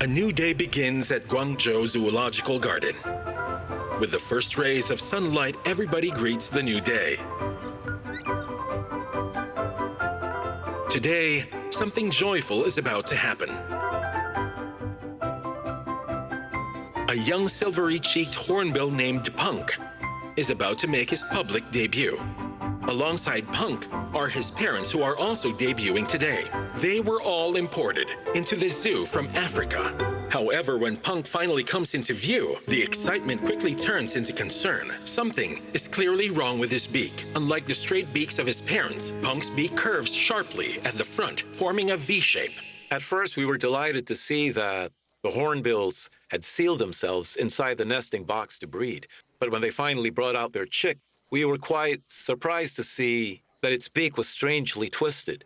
A new day begins at Guangzhou Zoological Garden. With the first rays of sunlight, everybody greets the new day. Today, something joyful is about to happen. A young silvery-cheeked hornbill named Punk is about to make his public debut. Alongside Punk are his parents, who are also debuting today. They were all imported into the zoo from Africa. However, when Punk finally comes into view, the excitement quickly turns into concern. Something is clearly wrong with his beak. Unlike the straight beaks of his parents, Punk's beak curves sharply at the front, forming a V shape. At first, we were delighted to see that the hornbills had sealed themselves inside the nesting box to breed. But when they finally brought out their chick, we were quite surprised to see that its beak was strangely twisted.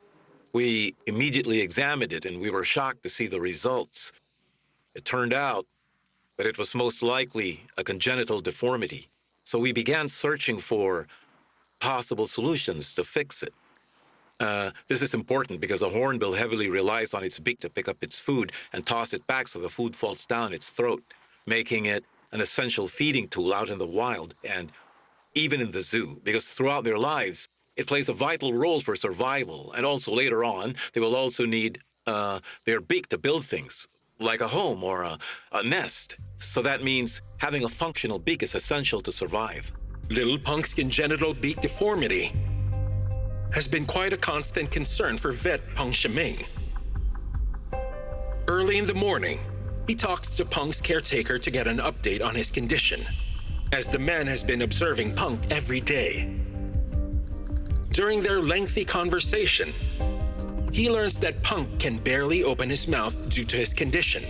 We immediately examined it, and we were shocked to see the results. It turned out that it was most likely a congenital deformity. So we began searching for possible solutions to fix it. This is important because a hornbill heavily relies on its beak to pick up its food and toss it back so the food falls down its throat, making it an essential feeding tool out in the wild and even in the zoo, because throughout their lives, it plays a vital role for survival. And also later on, they will also need their beak to build things, like a home or a nest. So that means having a functional beak is essential to survive. Little Punk's congenital beak deformity has been quite a constant concern for vet Peng Shiming. Early in the morning, he talks to Punk's caretaker to get an update on his condition, as the man has been observing Punk every day. During their lengthy conversation, he learns that Punk can barely open his mouth due to his condition.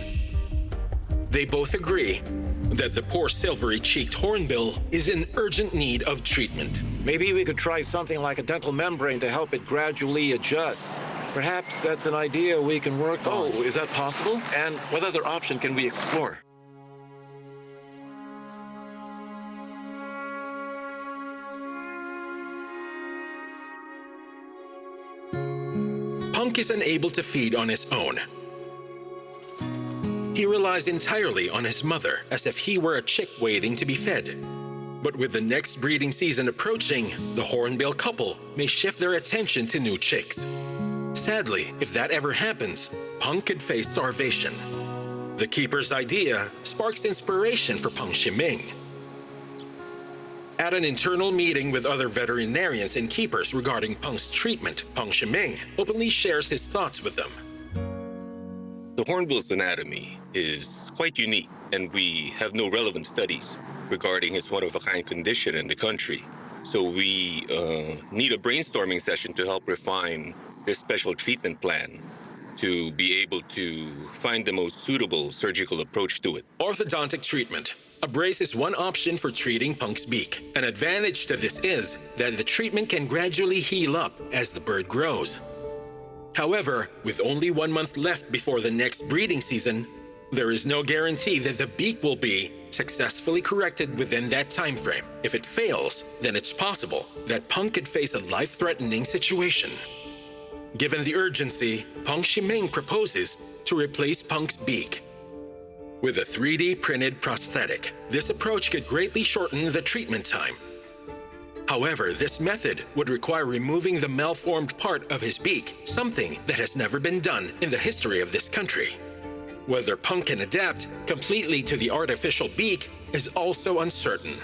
They both agree that the poor silvery-cheeked hornbill is in urgent need of treatment. Maybe we could try something like a dental membrane to help it gradually adjust. Perhaps that's an idea we can work on. Oh, is that possible? And what other option can we explore? Punk is unable to feed on his own. He relies entirely on his mother, as if he were a chick waiting to be fed. But with the next breeding season approaching, the hornbill couple may shift their attention to new chicks. Sadly, if that ever happens, Punk could face starvation. The keeper's idea sparks inspiration for Peng Shiming. At an internal meeting with other veterinarians and keepers regarding Punk's treatment, Peng Shiming openly shares his thoughts with them. The hornbill's anatomy is quite unique, and we have no relevant studies regarding its one-of-a-kind condition in the country. So we need a brainstorming session to help refine this special treatment plan to be able to find the most suitable surgical approach to it. Orthodontic treatment. A brace is one option for treating Punk's beak. An advantage to this is that the treatment can gradually heal up as the bird grows. However, with only 1 month left before the next breeding season, there is no guarantee that the beak will be successfully corrected within that time frame. If it fails, then it's possible that Punk could face a life-threatening situation. Given the urgency, Peng Shiming proposes to replace Punk's beak with a 3D printed prosthetic. This approach could greatly shorten the treatment time. However, this method would require removing the malformed part of his beak, something that has never been done in the history of this country. Whether Punk can adapt completely to the artificial beak is also uncertain.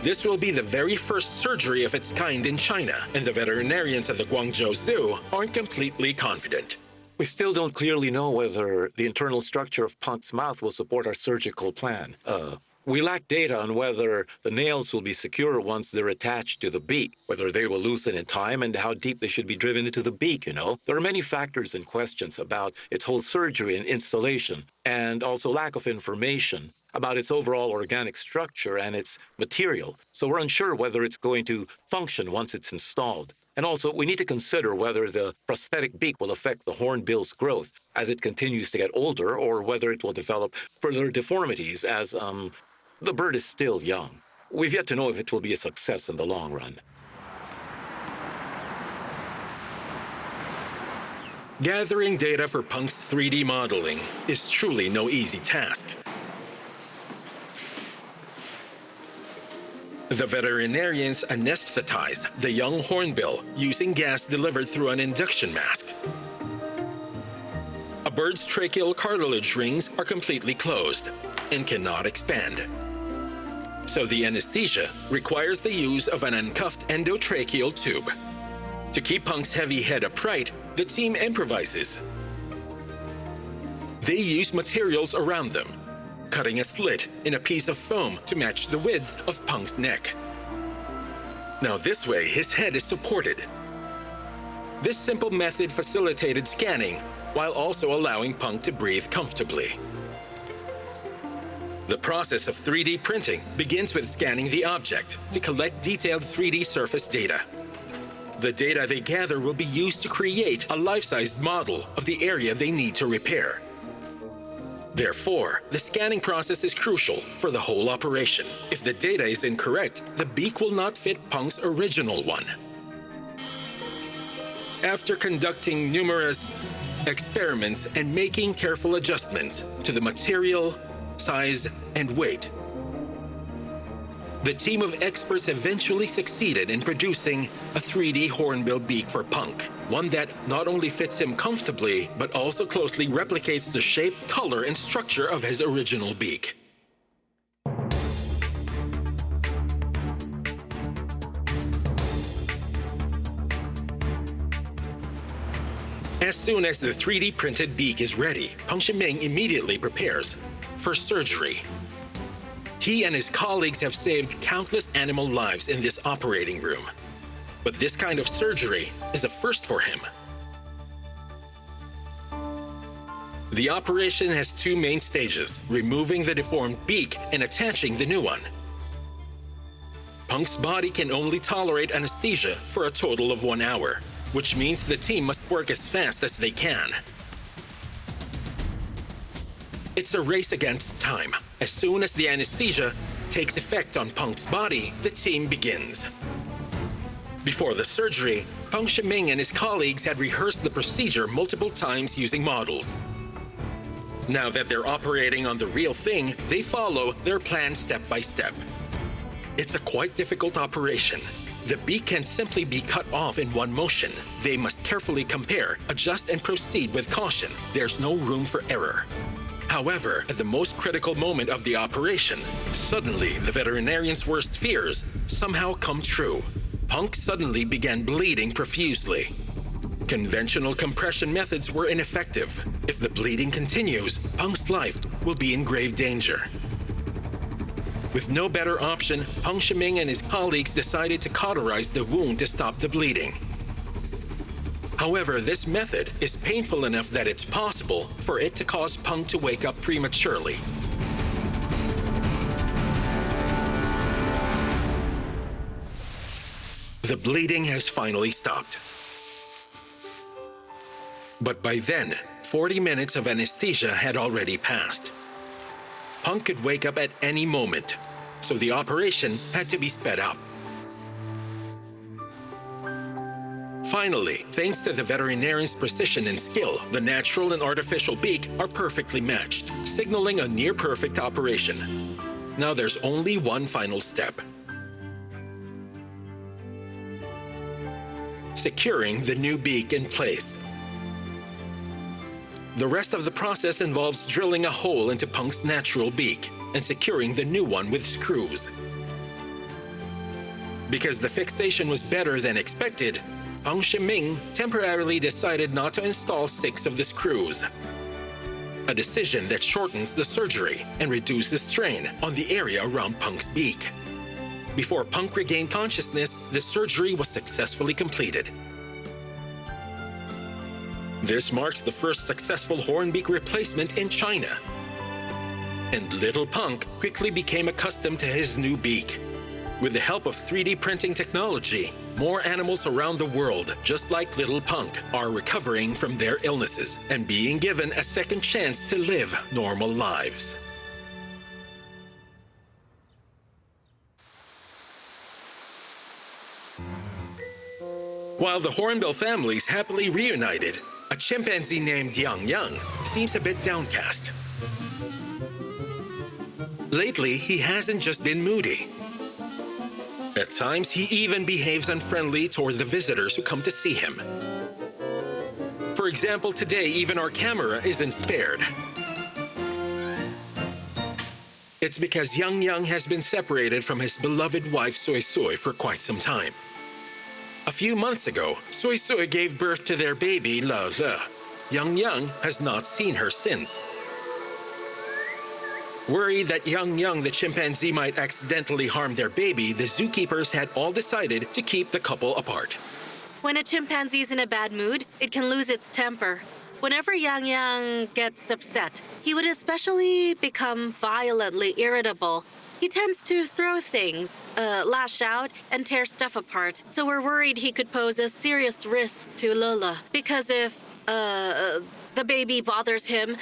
This will be the very first surgery of its kind in China, and the veterinarians at the Guangzhou Zoo aren't completely confident. We still don't clearly know whether the internal structure of Punk's mouth will support our surgical plan. We lack data on whether the nails will be secure once they're attached to the beak, whether they will loosen in time, and how deep they should be driven into the beak, There are many factors and questions about its whole surgery and installation, and also lack of information about its overall organic structure and its material. So we're unsure whether it's going to function once it's installed. And also, we need to consider whether the prosthetic beak will affect the hornbill's growth as it continues to get older, or whether it will develop further deformities as the bird is still young. We've yet to know if it will be a success in the long run. Gathering data for Punk's 3D modeling is truly no easy task. The veterinarians anesthetize the young hornbill using gas delivered through an induction mask. A bird's tracheal cartilage rings are completely closed and cannot expand. So the anesthesia requires the use of an uncuffed endotracheal tube. To keep Punk's heavy head upright, the team improvises. They use materials around them, cutting a slit in a piece of foam to match the width of Punk's neck. Now this way, his head is supported. This simple method facilitated scanning while also allowing Punk to breathe comfortably. The process of 3D printing begins with scanning the object to collect detailed 3D surface data. The data they gather will be used to create a life-sized model of the area they need to repair. Therefore, the scanning process is crucial for the whole operation. If the data is incorrect, the beak will not fit Punk's original one. After conducting numerous experiments and making careful adjustments to the material, size, and weight, the team of experts eventually succeeded in producing a 3D hornbill beak for Punk, one that not only fits him comfortably, but also closely replicates the shape, color, and structure of his original beak. As soon as the 3D printed beak is ready, Punk Shiming immediately prepares for surgery. He and his colleagues have saved countless animal lives in this operating room. But this kind of surgery is a first for him. The operation has two main stages, removing the deformed beak and attaching the new one. Punk's body can only tolerate anesthesia for a total of 1 hour, which means the team must work as fast as they can. It's a race against time. As soon as the anesthesia takes effect on Punk's body, the team begins. Before the surgery, Punk Shiming and his colleagues had rehearsed the procedure multiple times using models. Now that they're operating on the real thing, they follow their plan step by step. It's a quite difficult operation. The beak can simply be cut off in one motion. They must carefully compare, adjust, and proceed with caution. There's no room for error. However, at the most critical moment of the operation, suddenly the veterinarian's worst fears somehow come true. Punk suddenly began bleeding profusely. Conventional compression methods were ineffective. If the bleeding continues, Punk's life will be in grave danger. With no better option, Punk Shiming and his colleagues decided to cauterize the wound to stop the bleeding. However, this method is painful enough that it's possible for it to cause Punk to wake up prematurely. The bleeding has finally stopped. But by then, 40 minutes of anesthesia had already passed. Punk could wake up at any moment, so the operation had to be sped up. Finally, thanks to the veterinarian's precision and skill, the natural and artificial beak are perfectly matched, signaling a near-perfect operation. Now there's only one final step. Securing the new beak in place. The rest of the process involves drilling a hole into Punk's natural beak and securing the new one with screws. Because the fixation was better than expected, Punk Shiming temporarily decided not to install 6 of the screws. A decision that shortens the surgery and reduces strain on the area around Punk's beak. Before Punk regained consciousness, the surgery was successfully completed. This marks the first successful hornbeak replacement in China. And little Punk quickly became accustomed to his new beak. With the help of 3D printing technology, more animals around the world, just like little Punk, are recovering from their illnesses and being given a second chance to live normal lives. While the hornbill families happily reunited, a chimpanzee named Yang Yang seems a bit downcast. Lately, he hasn't just been moody. At times, he even behaves unfriendly toward the visitors who come to see him. For example, today, even our camera isn't spared. It's because Yang Yang has been separated from his beloved wife Soy Soy for quite some time. A few months ago, Soy Soy gave birth to their baby, La La. Yang Yang has not seen her since. Worried that Yang Yang, the chimpanzee, might accidentally harm their baby, the zookeepers had all decided to keep the couple apart. When a chimpanzee's in a bad mood, it can lose its temper. Whenever Yang Yang gets upset, he would especially become violently irritable. He tends to throw things, lash out, and tear stuff apart. So we're worried he could pose a serious risk to Lola. Because if the baby bothers him,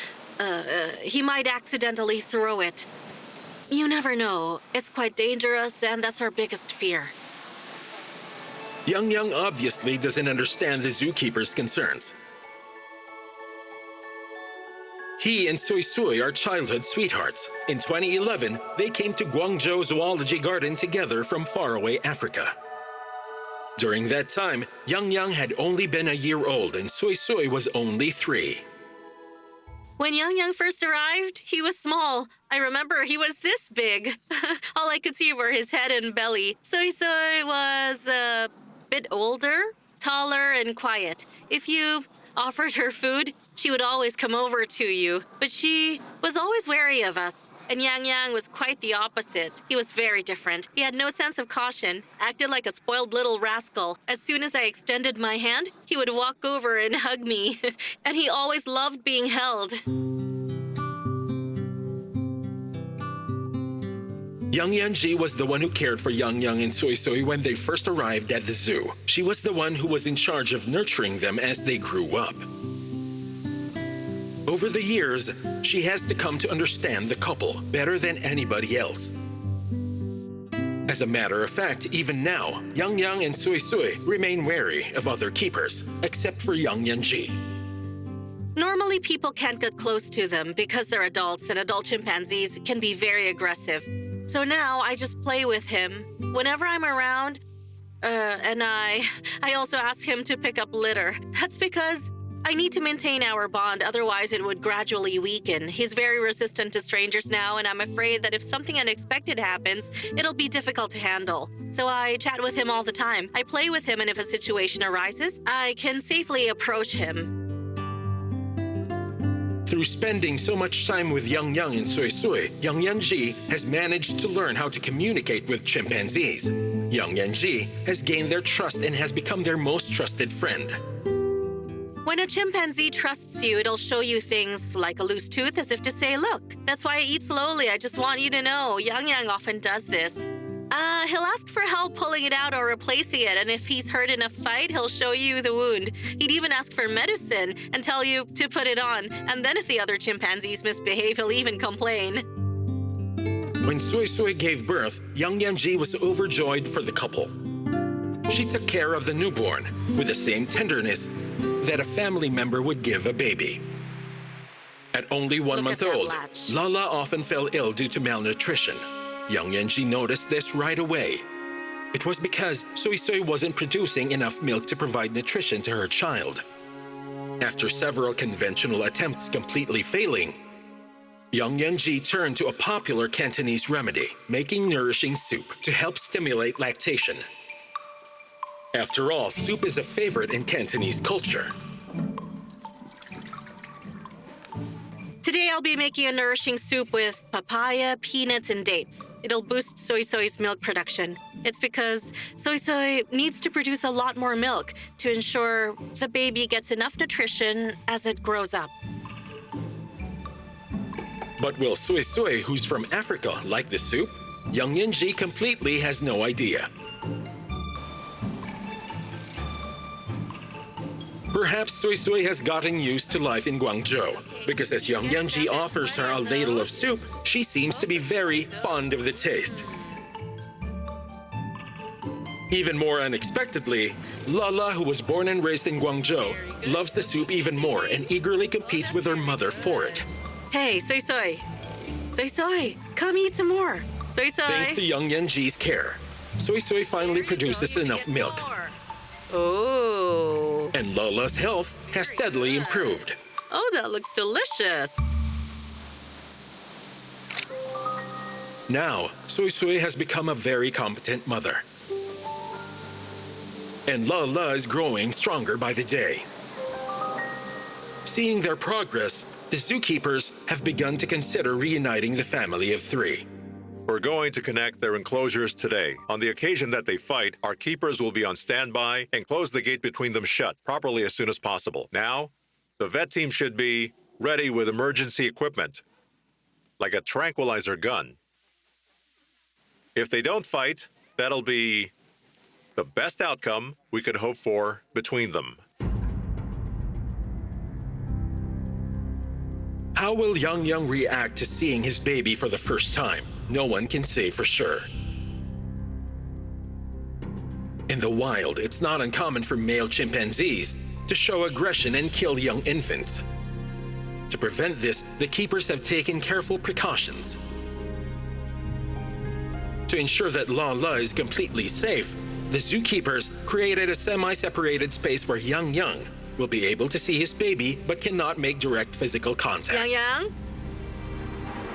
he might accidentally throw it. You never know. It's quite dangerous, and that's our biggest fear. Yang Yang obviously doesn't understand the zookeeper's concerns. He and Soy Soy are childhood sweethearts. In 2011, they came to Guangzhou Zoology Garden together from faraway Africa. During that time, Yang Yang had only been a year old and Soy Soy was only 3. When Yang Yang first arrived, he was small. I remember he was this big. All I could see were his head and belly. Soy Soy was a bit older, taller, and quiet. If you offered her food, she would always come over to you. But she was always wary of us. And Yang Yang was quite the opposite. He was very different. He had no sense of caution, acted like a spoiled little rascal. As soon as I extended my hand, he would walk over and hug me. And he always loved being held. Yang Yanji was the one who cared for Yang Yang and Soy Soy when they first arrived at the zoo. She was the one who was in charge of nurturing them as they grew up. Over the years, she has to come to understand the couple better than anybody else. As a matter of fact, even now, Yang Yang and Soy Soy remain wary of other keepers, except for Yang Yanji. Normally, people can't get close to them because they're adults, and adult chimpanzees can be very aggressive. So now I just play with him. Whenever I'm around, and I also ask him to pick up litter. That's because I need to maintain our bond, otherwise it would gradually weaken. He's very resistant to strangers now, and I'm afraid that if something unexpected happens, it'll be difficult to handle. So I chat with him all the time. I play with him, and if a situation arises, I can safely approach him. Through spending so much time with Yang Yang and Soy Soy, Yang Yanji has managed to learn how to communicate with chimpanzees. Yang Yanji has gained their trust and has become their most trusted friend. When a chimpanzee trusts you, it'll show you things like a loose tooth as if to say, look, that's why I eat slowly. I just want you to know. Yang Yang often does this. He'll ask for help pulling it out or replacing it, and if he's hurt in a fight, he'll show you the wound. He'd even ask for medicine and tell you to put it on, and then if the other chimpanzees misbehave, he'll even complain. When Soy Soy gave birth, Yang Yanji was overjoyed for the couple. She took care of the newborn with the same tenderness that a family member would give a baby. At only 1 month old, Lala often fell ill due to malnutrition. Yang Yanji noticed this right away. It was because Soy Soy wasn't producing enough milk to provide nutrition to her child. After several conventional attempts completely failing, Yang Yanji turned to a popular Cantonese remedy, making nourishing soup to help stimulate lactation. After all, soup is a favorite in Cantonese culture. Today I'll be making a nourishing soup with papaya, peanuts, and dates. It'll boost Soy Soy's milk production. It's because Soy Soy needs to produce a lot more milk to ensure the baby gets enough nutrition as it grows up. But will Soy Soy, who's from Africa, like the soup? Yang Yanji completely has no idea. Perhaps Soy Soy has gotten used to life in Guangzhou, because as Yang Yanji offers her a ladle of soup, she seems to be very fond of the taste. Even more unexpectedly, Lala, who was born and raised in Guangzhou, loves the soup even more and eagerly competes with her mother for it. Hey, Soy Soy. Soy Soy, come eat some more. Soy Soy. Thanks to young Yanji's care, Soy Soy finally produces enough milk, Oh. and Lala's health has steadily improved. Oh, that looks delicious. Now, Soy Soy has become a very competent mother. And Lala is growing stronger by the day. Seeing their progress, the zookeepers have begun to consider reuniting the family of three. We're going to connect their enclosures today. On the occasion that they fight, our keepers will be on standby and close the gate between them shut properly as soon as possible. Now, the vet team should be ready with emergency equipment, like a tranquilizer gun. If they don't fight, that'll be the best outcome we could hope for between them. How will Yang Yang react to seeing his baby for the first time? No one can say for sure. In the wild, it's not uncommon for male chimpanzees to show aggression and kill young infants. To prevent this, the keepers have taken careful precautions. To ensure that Lala is completely safe, the zookeepers created a semi-separated space where Yang Yang will be able to see his baby but cannot make direct physical contact. Yang Yang?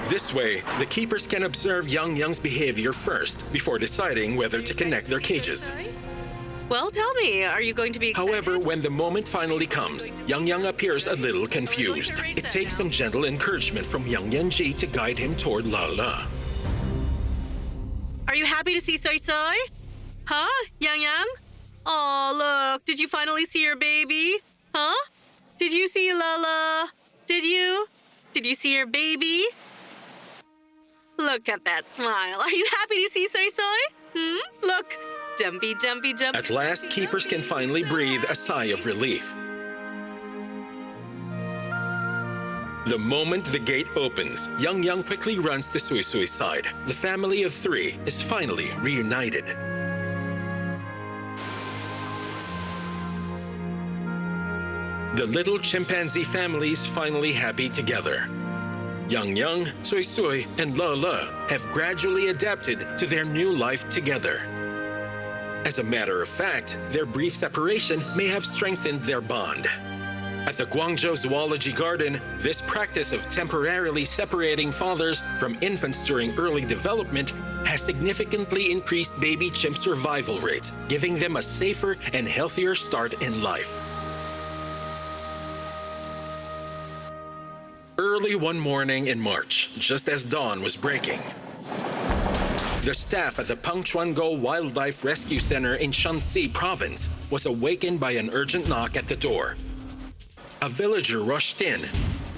This way, the keepers can observe Yang Yang's behavior first before deciding whether to connect their cages. Well, tell me, are you going to be excited? However, when the moment finally comes, Yang Yang appears a little confused. It takes some gentle encouragement from Yang Yanji to guide him toward Lala. Are you happy to see Soy Soy? Huh? Yang Yang? Oh, look, did you finally see your baby? Huh? Did you see Lala? Did you? Did you see your baby? Look at that smile. Are you happy to see Soy Soy? Look. Jumpy, jumpy, jumpy. At last, keepers can finally breathe a sigh of relief. The moment the gate opens, Yang Yang quickly runs to Soy Soy's side. The family of three is finally reunited. The little chimpanzee family is finally happy together. Yang Yang, Soy Soy, and Lala have gradually adapted to their new life together. As a matter of fact, their brief separation may have strengthened their bond. At the Guangzhou Zoology Garden, this practice of temporarily separating fathers from infants during early development has significantly increased baby chimp survival rates, giving them a safer and healthier start in life. Early one morning in March, just as dawn was breaking, the staff at the Pengchuango Wildlife Rescue Center in Shanxi Province was awakened by an urgent knock at the door. A villager rushed in,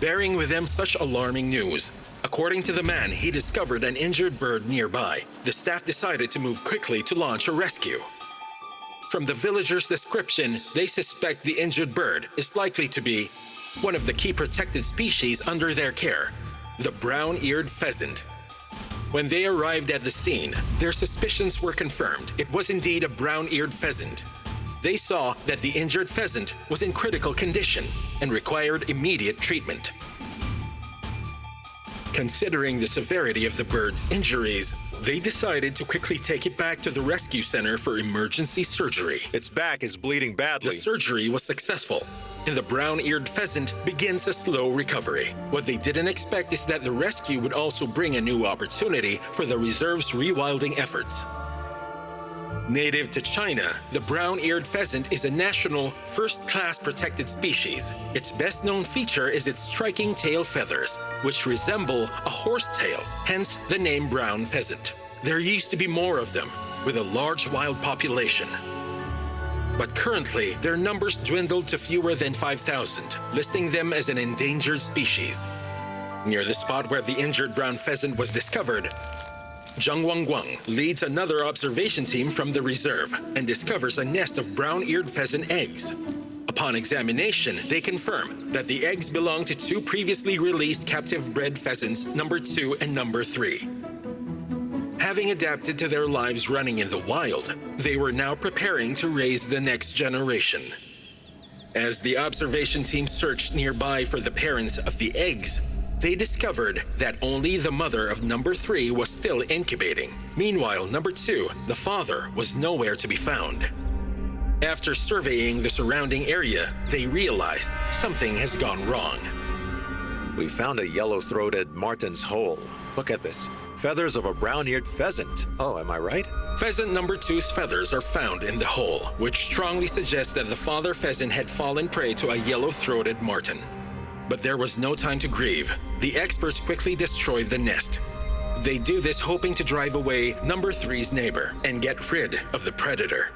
bearing with him such alarming news. According to the man, he discovered an injured bird nearby. The staff decided to move quickly to launch a rescue. From the villager's description, they suspect the injured bird is likely to be one of the key protected species under their care, the brown-eared pheasant. When they arrived at the scene, their suspicions were confirmed. It was indeed a brown-eared pheasant. They saw that the injured pheasant was in critical condition and required immediate treatment. Considering the severity of the bird's injuries, they decided to quickly take it back to the rescue center for emergency surgery. Its back is bleeding badly. The surgery was successful, and the brown-eared pheasant begins a slow recovery. What they didn't expect is that the rescue would also bring a new opportunity for the reserve's rewilding efforts. Native to China, the brown-eared pheasant is a national, first-class protected species. Its best-known feature is its striking tail feathers, which resemble a horsetail, hence the name brown pheasant. There used to be more of them, with a large wild population. But currently, their numbers dwindled to fewer than 5,000, listing them as an endangered species. Near the spot where the injured brown pheasant was discovered, Zhang Wangguang leads another observation team from the reserve and discovers a nest of brown-eared pheasant eggs. Upon examination, they confirm that the eggs belong to two previously released captive bred pheasants, number 2 and number 3. Having adapted to their lives running in the wild, they were now preparing to raise the next generation. As the observation team searched nearby for the parents of the eggs, they discovered that only the mother of number 3 was still incubating. Meanwhile, number 2, the father, was nowhere to be found. After surveying the surrounding area, they realized something has gone wrong. We found a yellow-throated martin's hole. Look at this. Feathers of a brown-eared pheasant. Oh, am I right? Pheasant number 2's feathers are found in the hole, which strongly suggests that the father pheasant had fallen prey to a yellow-throated martin. But there was no time to grieve. The experts quickly destroyed the nest. They do this hoping to drive away number 3's neighbor and get rid of the predator.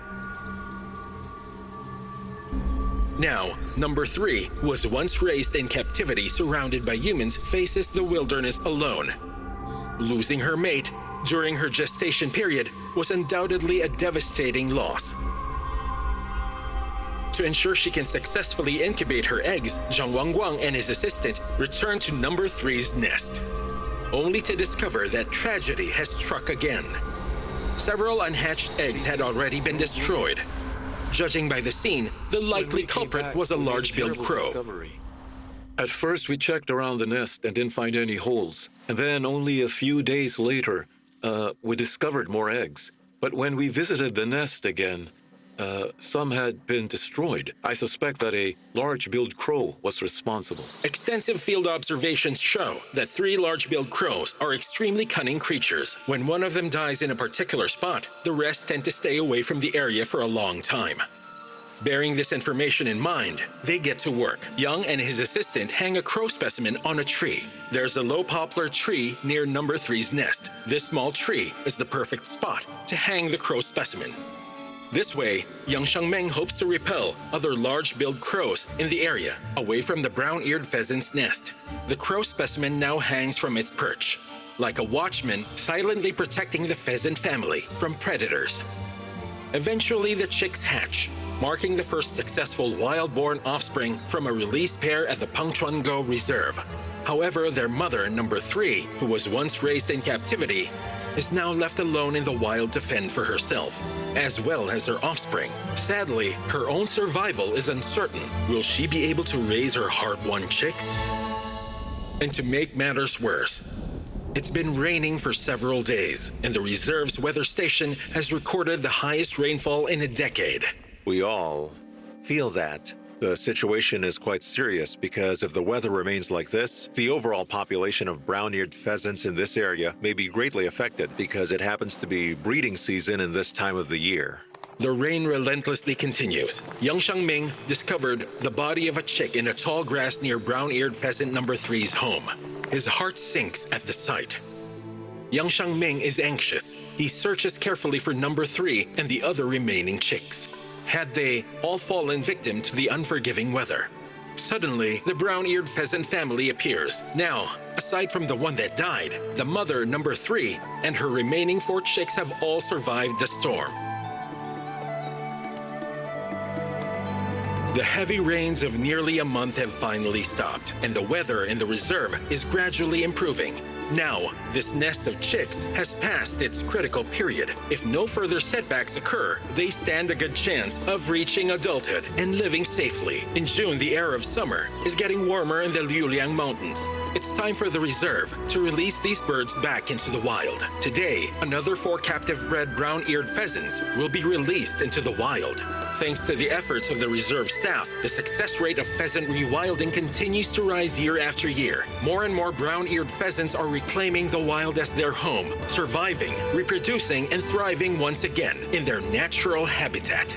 Now, number 3, who was once raised in captivity surrounded by humans, faces the wilderness alone. Losing her mate during her gestation period was undoubtedly a devastating loss. To ensure she can successfully incubate her eggs, Zhang Wangguang and his assistant returned to number 3's nest, only to discover that tragedy has struck again. Several unhatched eggs had already been destroyed. Judging by the scene, the likely culprit was a large-billed crow. At first, we checked around the nest and didn't find any holes. And then only a few days later, we discovered more eggs. But when we visited the nest again, some had been destroyed. I suspect that a large-billed crow was responsible. Extensive field observations show that 3 large-billed crows are extremely cunning creatures. When one of them dies in a particular spot, the rest tend to stay away from the area for a long time. Bearing this information in mind, they get to work. Young and his assistant hang a crow specimen on a tree. There's a low poplar tree near number 3's nest. This small tree is the perfect spot to hang the crow specimen. This way, young Shangmeng hopes to repel other large-billed crows in the area, away from the brown-eared pheasant's nest. The crow specimen now hangs from its perch, like a watchman silently protecting the pheasant family from predators. Eventually, the chicks hatch, marking the first successful wild-born offspring from a released pair at the Pengchuango Reserve. However, their mother, number 3, who was once raised in captivity, is now left alone in the wild to fend for herself, as well as her offspring. Sadly, her own survival is uncertain. Will she be able to raise her hard-won chicks? And to make matters worse, it's been raining for several days, and the reserve's weather station has recorded the highest rainfall in a decade. We all feel that. The situation is quite serious because if the weather remains like this, the overall population of brown-eared pheasants in this area may be greatly affected because it happens to be breeding season in this time of the year. The rain relentlessly continues. Young Shangming discovered the body of a chick in a tall grass near brown-eared pheasant number 3's home. His heart sinks at the sight. Young Shangming is anxious. He searches carefully for number 3 and the other remaining chicks. Had they all fallen victim to the unforgiving weather? Suddenly, the brown-eared pheasant family appears. Now, aside from the one that died, the mother, number 3, and her remaining 4 chicks have all survived the storm. The heavy rains of nearly a month have finally stopped, and the weather in the reserve is gradually improving. Now, this nest of chicks has passed its critical period. If no further setbacks occur, they stand a good chance of reaching adulthood and living safely. In June, the era of summer is getting warmer in the Liuliang Mountains. It's time for the reserve to release these birds back into the wild. Today, another 4 captive-bred brown-eared pheasants will be released into the wild. Thanks to the efforts of the reserve staff, the success rate of pheasant rewilding continues to rise year after year. More and more brown-eared pheasants are reclaiming the wild as their home, surviving, reproducing, and thriving once again in their natural habitat.